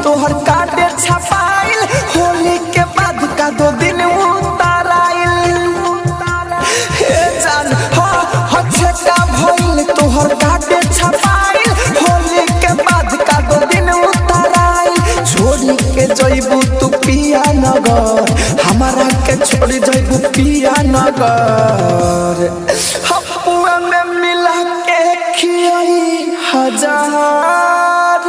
तोहर काटे छपाइल होली के बाद का 2 दिन उताराइल हे जान हो छेका भइल तोहर काटे छपाइल होली के बाद का 2 दिन उताराइल छोड़ी के जइबू तू पिया नगर हमारा के छोड़ी जइबू पिया नगर हपुआ में मिला के खियाई हजार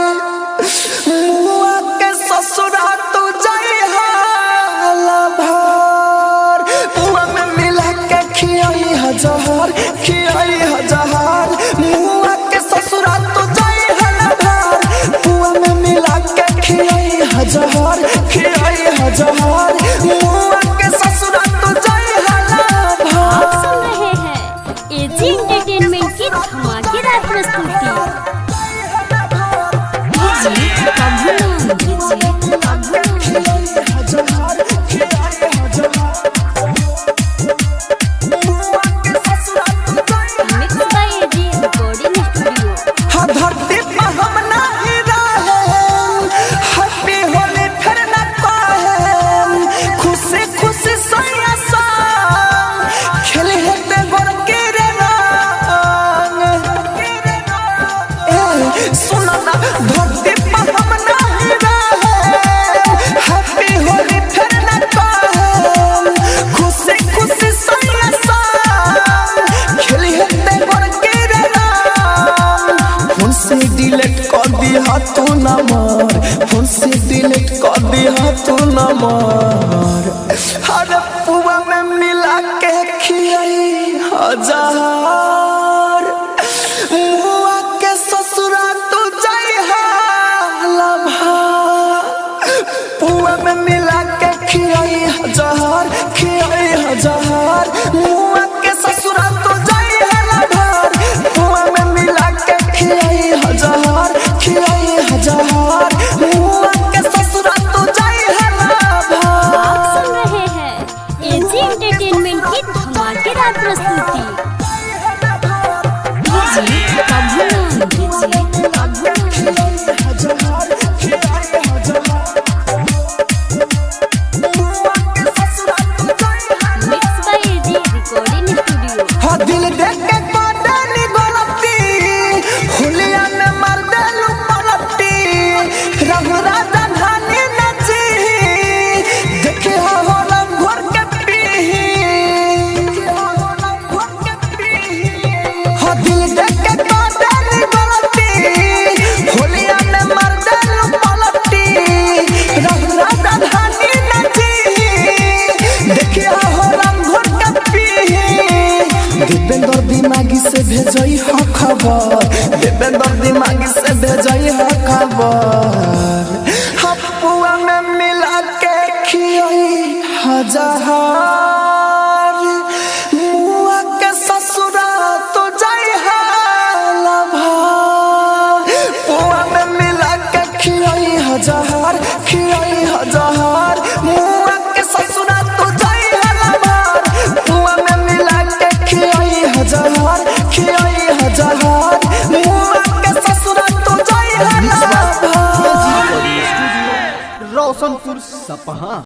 मुआ के ससुरा तू जाई हाला भार मुआ में मिला के खियाई हजार मुआ के ससुरा तू जाई हाला भार मुआ में मिला के खियाई हजार मुआ के ससुरा तू जाई हाला भार। आप सुन रहे हैं एजी एंटरटेनमेंट की धमाकेदार प्रस्तुति। Mix by AG recording studio. धरती पर हम नहीं रहें हैप्पी होली फिर न कहें खुशी खुशी सोया संग खेले हेते गोर के रे रंग सुनो ना धरती पर हम नहीं रहें हैप्पी होली फिर न कहें खुशी खुशी सोया संग खेले हेते गोर के रे रंग फोन से डिलीट कर दिया तू नंबर फोन से डिलीट कर दिया तू नंबर हर पुआ में मिला के खियाई हजार मुआ के ससुरा तू जाई हाला भार पुआ में मिला के खियाई हजार मुआ के ससुरा तू जाई हाला भार पुआ में मिला के खियाई हजार मुआ के ससुरा तू जाई हाला भार। आप सुन रहे हैं एजी एंटरटेनमेंट की धमाकेदार प्रस्तुति। Mix by AG recording studio. हाँ दिल देख के कोडनी गलती हुलिया में मार देलू पलटी रंग राजा धानी नची देखे हो रंग घोर के पी हाँ दिल देख के कोडनी गलती हुलिया में मार देलू पलटी रंग राजा धानी नची देखे हो रंग घोर के पी दीपेंद्र दिमागी से भेजई हो खबर दीपेंद्र दिमागी से भेजई हो खबर हपुआ में मिला के खियाई हजार मुआ के ससुरा तो जाई हाला भार पुआ में मिला के खियाई हजार मुआ के ससुरा तो जाई हाला भार पुआ में मिला के खियाई हजार मुआ के ससुरा तो जाई हाला भार। रोशनपुर सपहा।